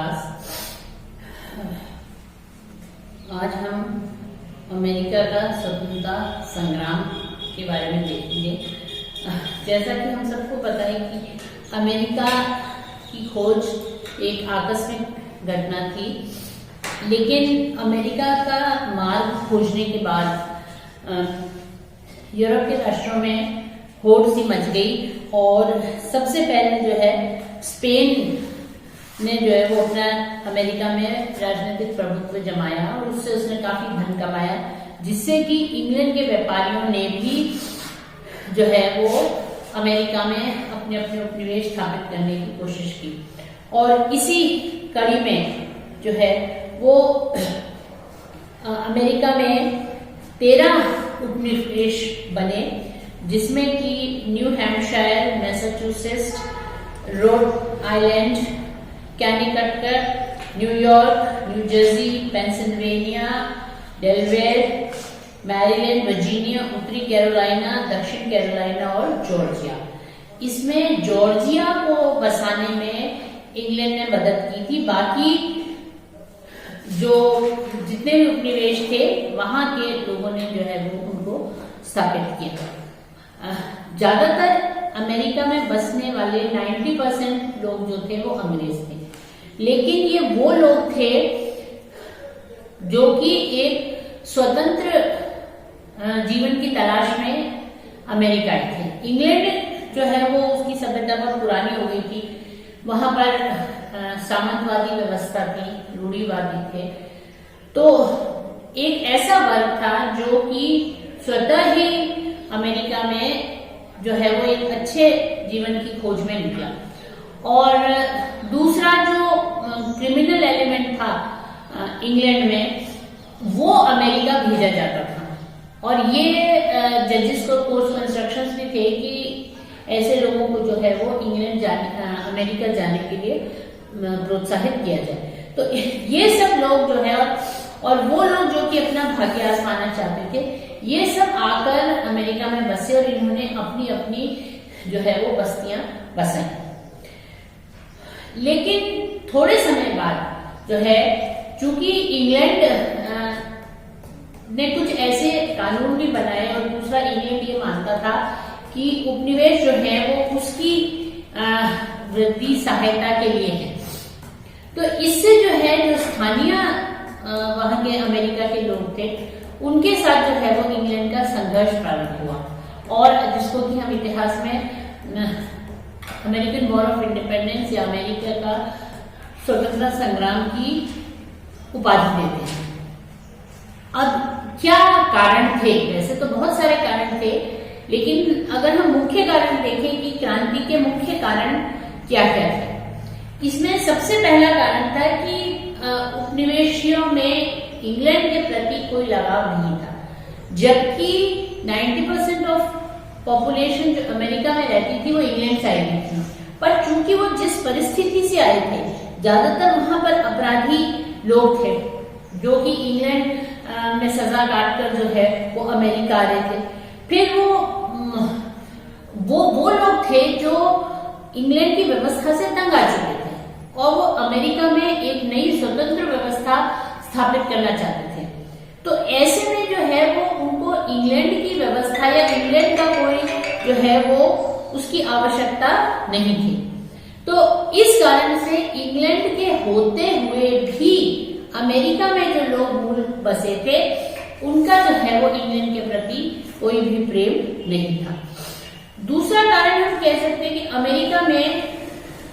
Class. आज हम America का स्वतंत्रता संग्राम के बारे में देखेंगे। जैसा कि हम सबको पता है कि अमेरिका की खोज एक आकस्मिक घटना थी, लेकिन अमेरिका का मार्ग खोजने के बाद यूरोप के राष्ट्रों में होड़ सी मच गई और सबसे पहले जो है स्पेन ने जो है वो अपना अमेरिका में राजनीतिक प्रभुत्व जमाया और उससे उसने काफी धन कमाया, जिससे कि इंग्लैंड के व्यापारियों ने भी जो है वो अमेरिका में अपने अपने उपनिवेश स्थापित करने की कोशिश की। और इसी कड़ी में जो है वो अमेरिका में 13 उपनिवेश बने, जिसमें कि New Hampshire, Massachusetts, Rhode Island, Connecticut, New York, New Jersey, Pennsylvania, Delaware, Maryland, Virginia, उत्तरी कैरोलिना, दक्षिण कैरोलिना और जॉर्जिया। इसमें जॉर्जिया को बसाने में इंग्लैंड ने मदद की थी। बाकी जो जितने भी उपनिवेश थे वहां के लोगों ने जो है वो उनको स्थापित किया। ज्यादातर अमेरिका में बसने वाले 90% लोग जो थे वो अंग्रेज थे, लेकिन ये वो लोग थे जो कि एक स्वतंत्र जीवन की तलाश में अमेरिका आए थे। इंग्लैंड जो है वो उसकी सभ्यता बहुत पुरानी हो गई थी, वहां पर सामंतवादी व्यवस्था थी, रूढ़िवादी थे। तो एक ऐसा वर्ग था जो कि स्वतः ही अमेरिका में जो है वो एक अच्छे जीवन की खोज में निकला। और दूसरा जो क्रिमिनल एलिमेंट था इंग्लैंड में, वो अमेरिका भेजा जाता था। और ये जजेस को कोर्स में इंस्ट्रक्शंस भी थे कि ऐसे लोगों को जो है वो इंग्लैंड अमेरिका जाने के लिए प्रोत्साहित किया जाए। तो ये सब लोग जो है और वो लोग जो कि अपना भाग्य आजमाना चाहते थे, ये सब आकर अमेरिका में बसे और इन्होंने अपनी अपनी जो है वो बस्तियां बसाई। लेकिन थोड़े समय बाद जो है, चूंकि इंग्लैंड ने कुछ ऐसे कानून भी बनाए और दूसरा इंग्लैंड ये मानता था कि उपनिवेश जो है वो उसकी वृद्धि सहायता के लिए है। तो इससे जो है जो स्थानीय वहां के अमेरिका के लोग थे, उनके साथ जो है वो इंग्लैंड का संघर्ष प्रारंभ हुआ और जिसको कि हम इतिहास में अमेरिकन वॉर ऑफ इंडिपेंडेंस या अमेरिका का स्वतंत्रता संग्राम की उपाधि देते हैं। अब क्या कारण थे? वैसे तो बहुत सारे कारण थे, लेकिन अगर हम मुख्य कारण देखें कि क्रांति के मुख्य कारण क्या क्या थे, इसमें सबसे पहला कारण था कि उपनिवेशियों में इंग्लैंड के प्रति कोई लगाव नहीं था, जबकि 90% ऑफ पॉपुलेशन जो अमेरिका में रहती थी वो इंग्लैंड से आई हुई थी। पर चूंकि वो जिस परिस्थिति से आए थे, ज्यादातर वहां पर अपराधी लोग थे जो कि इंग्लैंड में सजा काटकर जो है वो अमेरिका आ रहे थे। फिर वो लोग थे जो इंग्लैंड की व्यवस्था से तंग आ चुके थे और वो अमेरिका में एक नई स्वतंत्र व्यवस्था स्थापित करना चाहते थे। तो ऐसे में जो है वो उनको इंग्लैंड की व्यवस्था या इंग्लैंड का कोई जो है वो उसकी आवश्यकता नहीं थी। तो इस कारण से इंग्लैंड के होते हुए भी अमेरिका में जो लोग मूल बसे थे, उनका जो है वो इंग्लैंड के प्रति कोई भी प्रेम नहीं था। दूसरा कारण हम कह सकते हैं कि अमेरिका में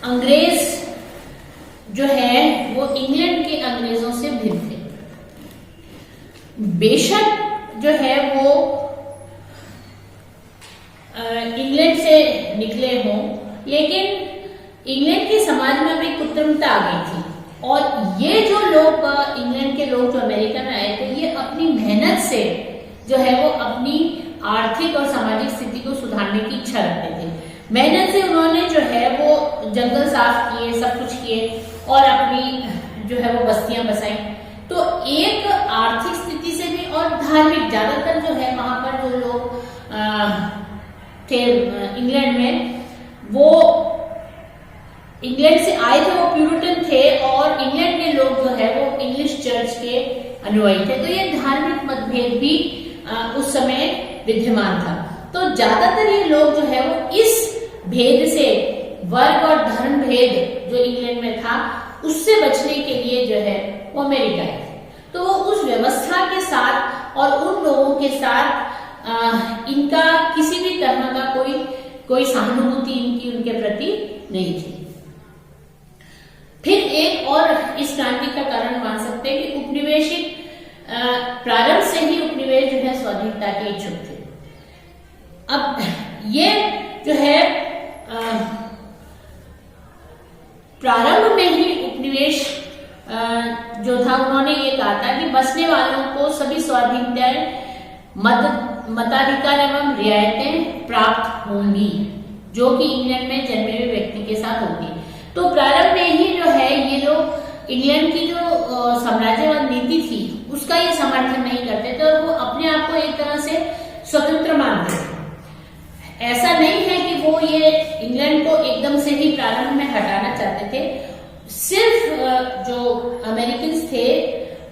अंग्रेज जो है वो इंग्लैंड के अंग्रेजों से भिन्न थे। बेशक जो है वो इंग्लैंड से निकले हों, लेकिन इंग्लैंड के समाज में भी कृत्रिमता आ गई थी और ये जो लोग इंग्लैंड के लोग जो अमेरिका में आए थे, ये अपनी मेहनत से जो है वो अपनी आर्थिक और सामाजिक स्थिति को सुधारने की इच्छा रखते थे। मेहनत से उन्होंने जो है वो जंगल साफ किए, सब कुछ किए और अपनी जो है वो बस्तियां बसाई। तो एक आर्थिक स्थिति से भी और धार्मिक, ज्यादातर जो है वहां पर जो लोग थे इंग्लैंड में, वो इंग्लैंड से आए थे, वो प्यूरिटन थे और अनुयायी थे। तो ये धार्मिक मतभेद भी उस समय विद्यमान था। तो ज्यादातर ये लोग जो है वो इस भेद से, वर्ग और धर्म भेद जो इंग्लैंड में था, उससे बचने के लिए जो है वो अमेरिका आए थे। तो वो उस व्यवस्था के साथ और उन लोगों के साथ इनका किसी भी तरह का कोई सहानुभूति इनकी उनके प्रति नहीं थी। फिर एक और इस क्रांति का कारण मान सकते हैं कि उपनिवेशिक प्रारंभ से ही उपनिवेश जो है स्वाधीनता के इच्छुक थे। अब ये जो है प्रारंभ में ही उपनिवेश जो था, उन्होंने ये कहा था कि बसने वालों को सभी स्वाधीनताएं, मताधिकार एवं रियायतें प्राप्त होंगी जो कि इंग्लैंड में जन्मे हुए व्यक्ति के साथ होगी। तो प्रारंभ में ही जो है ये लोग इंग्लैंड की जो साम्राज्यवाद नीति थी उसका ये समर्थन नहीं करते थे और वो अपने आप को एक तरह से स्वतंत्र मानते थे। ऐसा नहीं है कि वो ये इंग्लैंड को एकदम से ही प्रारंभ में हटाना चाहते थे। सिर्फ जो अमेरिकन थे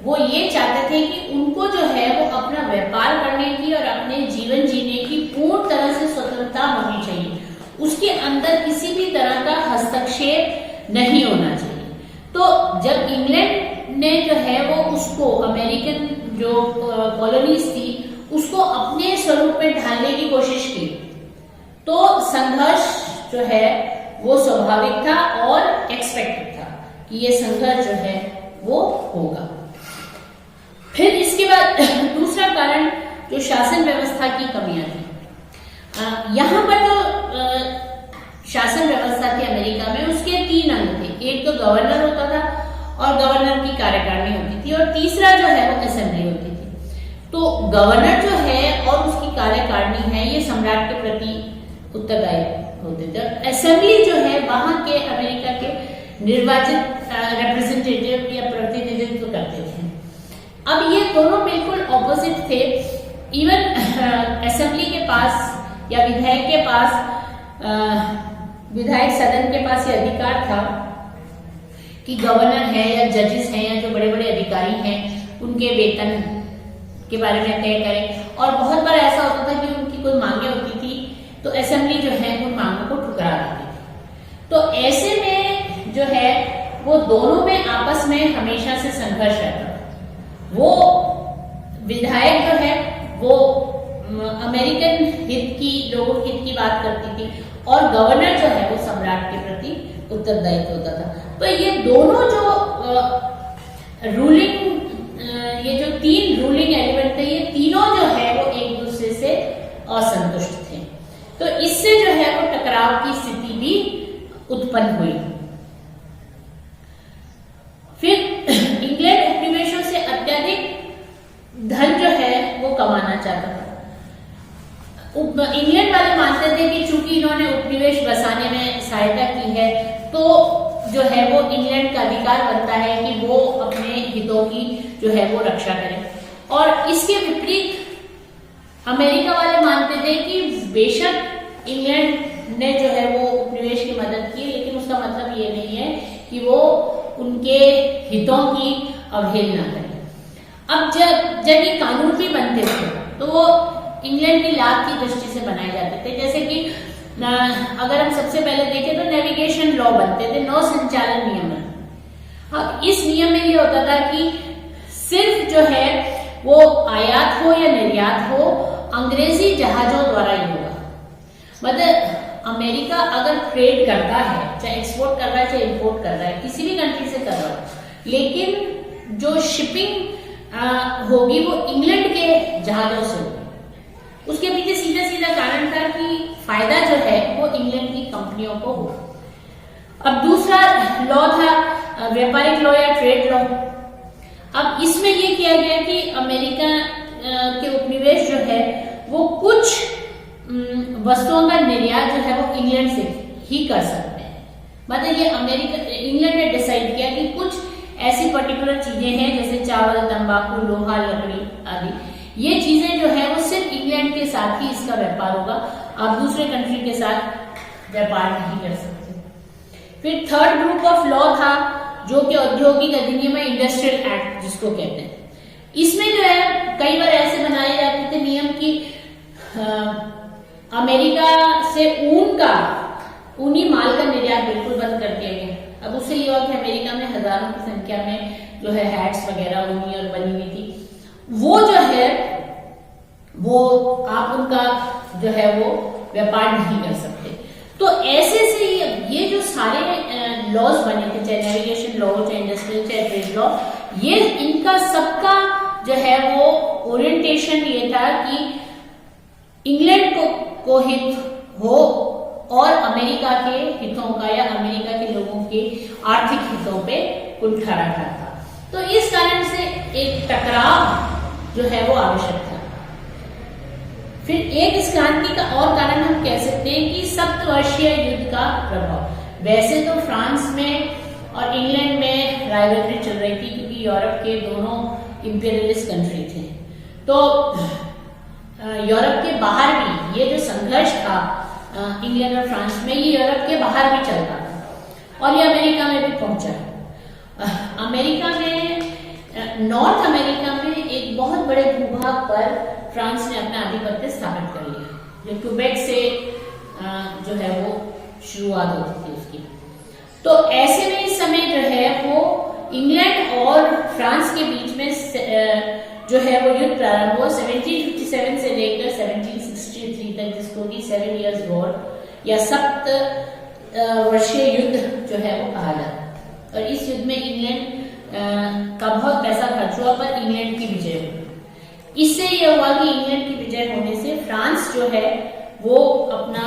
वो ये चाहते थे कि उनको जो है वो अपना व्यापार करने की और अपने जीवन जीने की पूर्ण तरह से स्वतंत्रता होनी चाहिए। उसके अंदर किसी भी तरह का हस्तक्षेप नहीं होना चाहिए। तो जब इंग्लैंड ने जो है वो उसको, अमेरिकन जो कॉलोनीज थी, उसको अपने स्वरूप में ढालने की कोशिश की, तो संघर्ष जो है वो स्वाभाविक था और एक्सपेक्टेड था कि ये संघर्ष जो है वो होगा। फिर इसके बाद दूसरा कारण जो शासन व्यवस्था की कमियां थी। यहाँ पर जो शासन व्यवस्था थी अमेरिका में, उसके 3 अंग थे। एक तो गवर्नर होता था और गवर्नर की कार्यकारिणी होती थी, और तीसरा जो है वो असेंबली होती थी। तो गवर्नर जो है और उसकी कार्यकारिणी है, ये सम्राट के प्रति उत्तरदायी होते थे। असेंबली जो है वहां के अमेरिका के निर्वाचित रिप्रेजेंटेटिव या प्रतिनिधित्व करते थे। अब ये दोनों बिल्कुल ऑपोजिट थे। इवन असेंबली के पास या विधायक के पास, विधायक सदन के पास ये अधिकार था कि गवर्नर है या जजेस हैं या जो बड़े बड़े अधिकारी हैं उनके वेतन के बारे में तय करें। और बहुत बार ऐसा होता था कि उनकी कोई मांगे होती थी तो असेंबली जो है उन मांगों को ठुकरा देती थी। तो ऐसे में जो है वो दोनों में आपस में हमेशा से संघर्ष रहता था। वो विधायक जो है वो अमेरिकन हित की, लोगों हित की बात करती थी, और गवर्नर जो है वो सम्राट के प्रति उत्तरदायित्व होता था। तो ये दोनों जो ये जो 3 रूलिंग एलिमेंट थे, ये तीनों जो है वो एक दूसरे से असंतुष्ट थे। तो इससे जो है वो टकराव की स्थिति भी उत्पन्न हुई। फिर इंग्लैंड उपनिवेशों से अत्यधिक धन जो है वो कमाना चाहता था। इंग्लैंड वाले मानते थे कि चूंकि इन्होंने उपनिवेश बसाने में सहायता की है, तो जो है वो इंग्लैंड का अधिकार बनता है कि वो अपने हितों की जो है वो रक्षा करे। और इसके विपरीत अमेरिका वाले मानते थे कि बेशक इंग्लैंड ने जो है वो उपनिवेश की मदद की, लेकिन उसका मतलब ये नहीं है कि वो उनके हितों की अवहेलना करे। अब जब ये कानून भी बनते थे तो वो इंग्लैंड की लाभ की दृष्टि से बनाए जाते थे। जैसे कि अगर हम सबसे पहले देखें तो नेविगेशन लॉ बनते थे, नौ संचालन नियम। अब इस नियम में ये होता था कि सिर्फ जो है वो आयात हो या निर्यात हो, अंग्रेजी जहाजों द्वारा ही होगा। मतलब अमेरिका अगर ट्रेड करता है, चाहे एक्सपोर्ट कर रहा है चाहे इंपोर्ट कर रहा है, किसी भी कंट्री से कर रहा है, लेकिन जो शिपिंग होगी वो इंग्लैंड के जहाजों से होगी। उसके पीछे सीधा सीधा कारण था कि फायदा जो है वो इंग्लैंड की कंपनियों को हो। अब दूसरा लॉ था व्यापारिक लॉ या ट्रेड लॉ। अब इसमें ये किया गया कि अमेरिका के उपनिवेश जो है वो कुछ वस्तुओं का निर्यात जो है वो इंग्लैंड से ही कर सकते हैं। मतलब ये इंग्लैंड ने डिसाइड किया कि कुछ ऐसी पर्टिकुलर चीजें हैं जैसे चावल, तंबाकू, लोहा, लकड़ी आदि, ये चीजें जो है वो सिर्फ इंग्लैंड के साथ ही इसका व्यापार होगा। आप दूसरे कंट्री के साथ व्यापार नहीं कर सकते। फिर थर्ड ग्रुप ऑफ लॉ था जो कि औद्योगिक अधिनियम, इंडस्ट्रियल एक्ट जिसको कहते हैं। इसमें जो है कई बार ऐसे बनाए जाते थे नियम कि अमेरिका से ऊनी माल का निर्यात बिल्कुल बंद कर दिया गया। अब उससे ये हुआ कि अमेरिका में हजारों की संख्या में जो है हैट्स वगैरह ऊनी और बनी हुई थी, वो जो है वो आप उनका जो है वो व्यापार नहीं कर सकते। तो ऐसे से ये जो सारे लॉज बने थे, चाहे नेविगेशन लॉ, चाहे इंडस्ट्रियल, चाहे ट्रेड लॉ, ये इनका सबका जो है वो ओरिएंटेशन ये था कि इंग्लैंड को हित हो और अमेरिका के हितों का या अमेरिका के लोगों के आर्थिक हितों पे कुंठा रखा था। तो इस कारण से एक टकराव जो है वो आवश्यक था। फिर एक इस क्रांति का और कारण हम कह सकते हैं कि सप्तवर्षीय युद्ध का प्रभाव। वैसे तो फ्रांस में और इंग्लैंड में राइवलरी चल रही थी क्योंकि यूरोप के दोनों इंपीरियलिस्ट कंट्री थे, तो यूरोप के बाहर भी ये जो संघर्ष था इंग्लैंड और फ्रांस में, ये यूरोप के बाहर भी चलता था और ये अमेरिका में भी पहुंचा। अमेरिका में, नॉर्थ अमेरिका में एक बहुत बड़े भूभाग पर फ्रांस ने अपना आधिपत्य स्थापित कर लिया, जो क्यूबेक से जो है वो शुरुआत होती थी उसकी। तो ऐसे में इस समय जो है वो इंग्लैंड और फ्रांस के बीच में जो है वो युद्ध प्रारंभ हुआ 1757 से लेकर 1763 तक, जिसको कि 7 इयर्स वॉर या सप्त वर्षीय युद्ध जो है वो कहा जाता है। और इस युद्ध में इंग्लैंड का बहुत पैसा खर्च हुआ पर इंग्लैंड की विजय हुई। इससे यह हुआ कि इंग्लैंड की विजय होने से फ्रांस जो है वो अपना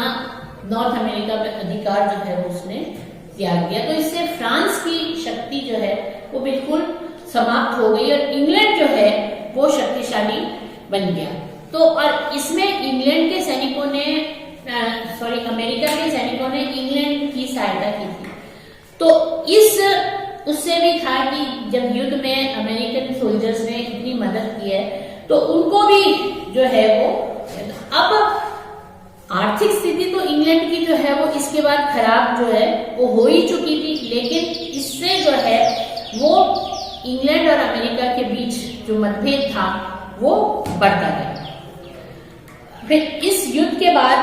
नॉर्थ अमेरिका में अधिकार जो है वो उसने त्याग दिया। तो इससे फ्रांस की शक्ति जो है वो बिल्कुल समाप्त हो गई और इंग्लैंड जो है वो शक्तिशाली बन गया। तो और इसमें इंग्लैंड के सैनिकों ने अमेरिका के सैनिकों ने इंग्लैंड की सहायता की थी। तो उससे भी था कि जब युद्ध में अमेरिकन सोल्जर्स ने इतनी मदद की है तो उनको भी जो है वो, अब आर्थिक स्थिति तो इंग्लैंड की जो है वो इसके बाद खराब जो है वो हो ही चुकी थी, लेकिन इससे जो है वो इंग्लैंड और अमेरिका के बीच जो मतभेद था वो बढ़ता गया। फिर इस युद्ध के बाद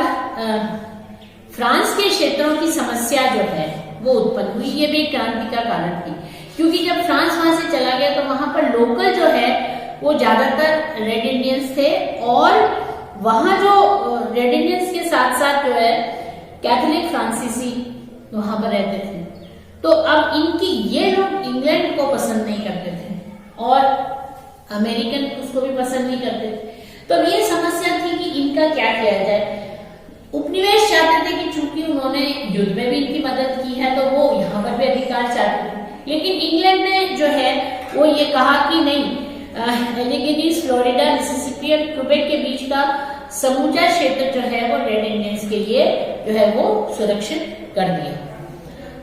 फ्रांस के क्षेत्रों की समस्या जो है वो उत्पन्न हुई। ये भी क्रांति का कारण थी क्योंकि जब फ्रांस वहां से चला गया तो वहां पर लोकल जो है वो ज्यादातर रेड इंडियंस थे और वहां जो रेड इंडियंस के साथ साथ जो है कैथोलिक फ्रांसीसी वहां पर रहते थे। तो अब ये लोग इंग्लैंड को पसंद नहीं करते थे और अमेरिकन उसको भी पसंद नहीं करते थे। तो अब ये समस्या थी कि इनका क्या किया जाए। उपनिवेश चाहते थे कि चूंकि उन्होंने युद्ध में भी इनकी मदद की है तो वो यहाँ पर भी अधिकार चाहते थे, लेकिन इंग्लैंड ने जो है वो ये कहा कि नहीं, एलिगेनीज, फ्लोरिडा, मिसिसिपी और क्यूबेक के बीच का समूचा क्षेत्र जो है वो रेड इंडियंस के लिए जो है वो सुरक्षित कर दिया।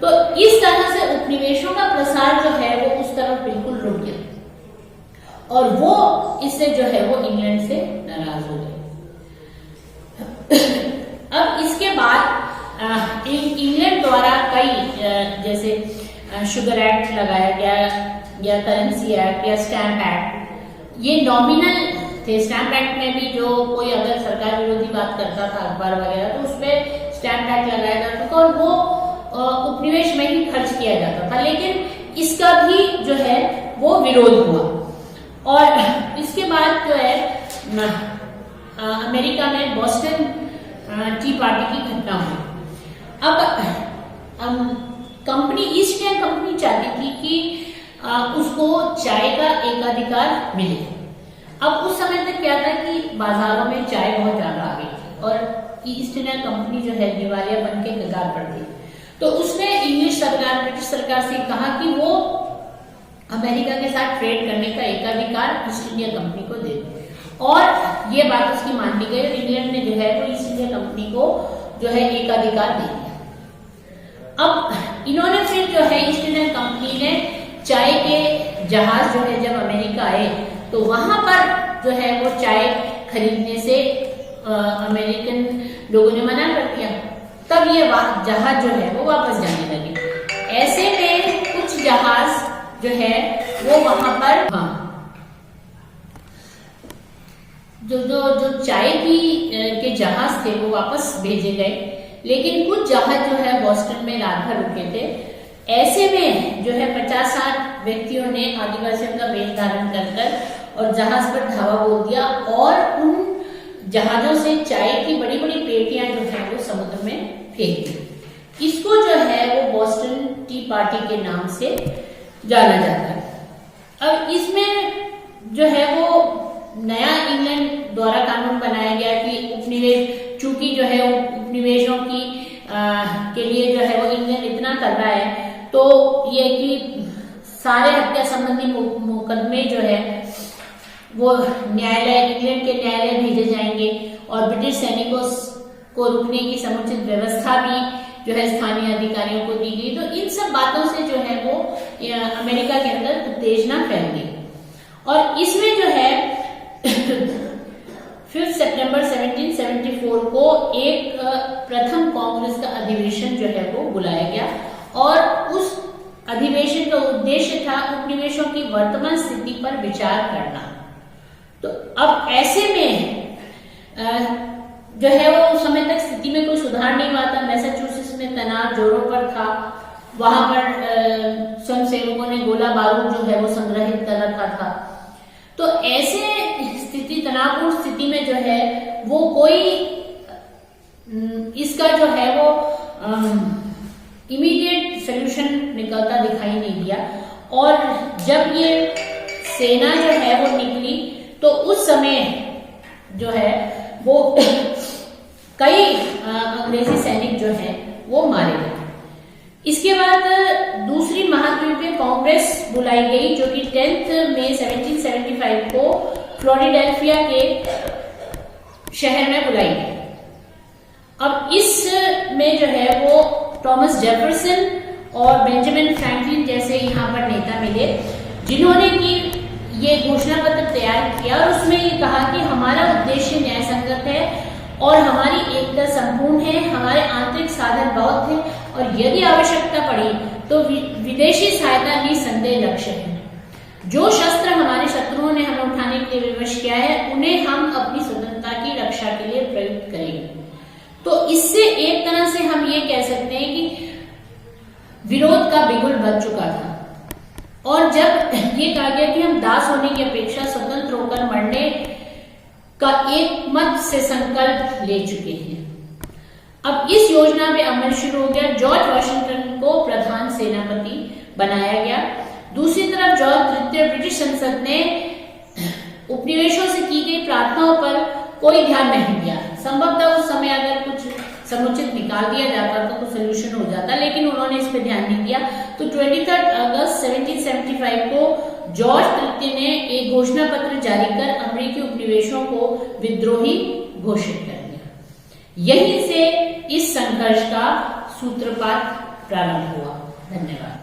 तो इस तरह से उपनिवेशों का प्रसार जो है वो उस तरफ बिल्कुल रुक गया और वो इससे जो है वो इंग्लैंड से नाराज हो गए। अब इसके बाद इंग्लैंड द्वारा कई जैसे शुगर एक्ट लगाया गया या करेंसी एक्ट या स्टैंप एक्ट, ये नॉमिनल थे। स्टैंप एक्ट में भी जो कोई अगर सरकार विरोधी बात करता था अखबार वगैरह तो उसपे स्टैंप एक्ट लगाया जाता था और वो उपनिवेश में ही खर्च किया जाता था, लेकिन इसका भी जो है वो विरोध हुआ। और इसके बाद जो है अमेरिका में बोस्टन टी पार्टी की घटना हुई। अब कंपनी ईस्ट इंडिया कंपनी चाहती थी कि उसको चाय का एकाधिकार मिले। अब उस समय तक क्या था कि बाजारों में चाय बहुत ज्यादा आ गई थी और ईस्ट इंडिया कंपनी जो है दिवालिया बन के कगार पर थी। तो उसने इंग्लिश सरकार, ब्रिटिश सरकार से कहा कि वो अमेरिका के साथ ट्रेड करने का एकाधिकार ईस्ट इंडिया कंपनी को दे दे और ये बात उसकी मान ली गई और इंग्लैंड ने जो है वो ईस्ट इंडिया कंपनी को जो है एकाधिकार दे दिया। अब इन्होंने फिर जो है ईस्ट इंडिया कंपनी ने चाय के जहाज जो है जब अमेरिका आए तो वहां पर जो है वो चाय खरीदने से अमेरिकन लोगों ने मना कर दिया। तब ये जहाज जो है वो वापस जाने लगे। ऐसे में कुछ जहाज जो है वो वहां पर जो चाय के जहाज थे वो वापस भेजे गए, लेकिन कुछ जहाज जो है बोस्टन में रात भर रुके थे। ऐसे में जो है 50-60 व्यक्तियों ने आदिवासियों का वेश धारण कर और जहाज पर धावा बोल दिया और उन जहाजों से चाय की बड़ी बड़ी पेटियां जो है वो समुद्र में फेंक दी। इसको जो है वो बोस्टन टी पार्टी के नाम से जाना जाता है। अब इसमें जो है वो नया इंग्लैंड द्वारा कानून बनाया गया कि उपनिवेश, चूंकि जो है उपनिवेशों की के लिए जो है वो इंग्लैंड इतना कर रहा है, तो ये कि सारे हत्या संबंधी मुकदमे जो है वो न्यायालय, इंग्लैंड के न्यायालय भेजे जाएंगे और ब्रिटिश सैनिकों को रुकने की समुचित व्यवस्था भी जो है स्थानीय अधिकारियों को दी गई। तो इन सब बातों से जो है वो अमेरिका के अंदर उत्तेजना फैल गई और इसमें जो है 5 सितंबर 1774 को एक प्रथम कांग्रेस का अधिवेशन जो है वो बुलाया गया और उस अधिवेशन का उद्देश्य था उपनिवेशों की वर्तमान स्थिति पर विचार करना। तो अब ऐसे में जो है वो उस समय तक स्थिति में कोई सुधार नहीं हुआ था। मैसाचुसेट्स में तनाव जोरों पर था, वहां पर स्वयंसेवकों ने गोला बारूद जो है वो संग्रहित कर रखा था। तो ऐसे स्थिति, तनावपूर्ण स्थिति में जो है वो कोई इसका जो है वो इमीडिएट सोल्यूशन निकलता दिखाई नहीं दिया। और जब ये सेना जो है वो निकली तो उस समय जो है वो कई अंग्रेजी सैनिक जो है वो मारे गए। इसके बाद दूसरी महाद्वीपीय कांग्रेस बुलाई गई जो कि 10 मई 1775 को फिलाडेल्फिया के शहर में बुलाई गई। अब इस में जो है वो थॉमस जेफरसन और बेंजामिन फ्रैंकलिन जैसे यहाँ पर नेता मिले, जिन्होंने की ये घोषणा पत्र तैयार किया और उसमें ये कहा कि हमारा उद्देश्य न्याय संगत है और हमारी एकता संपूर्ण है, हमारे आंतरिक साधन बहुत है और यदि आवश्यकता पड़ी तो विदेशी सहायता निसंदेह लक्ष्य है। जो शस्त्र हमारे शत्रुओं ने हमें उठाने के लिए विवश किया है उन्हें हम अपनी स्वतंत्रता की रक्षा के लिए प्रयुक्त करेंगे। तो इससे एक तरह से हम ये कह सकते हैं कि विरोध का बिगुल बज चुका था और जब ये कहा गया कि हम दास होने की अपेक्षा स्वतंत्र होकर मरने का एक मत से संकल्प ले चुके हैं। अब इस योजना पे अमल शुरू हो गया। जॉर्ज वॉशिंगटन को प्रधान सेनापति बनाया गया। दूसरी तरफ जॉर्ज तृतीय ब्रिटिश संसद ने उपनिवेशों से की गई प्रार्थनाओं पर कोई ध्यान नहीं दिया। संभवतः उस समय अगर कुछ समुचित निकाल दिया जाता तो कुछ सोल्यूशन हो जाता, लेकिन उन्होंने इस पर ध्यान नहीं दिया। तो 23 अगस्त 1775 को जॉर्ज तृतीय ने एक घोषणा पत्र जारी कर अमेरिकी उपनिवेशों को विद्रोही घोषित कर दिया। यहीं से इस संघर्ष का सूत्रपात प्रारंभ हुआ। धन्यवाद।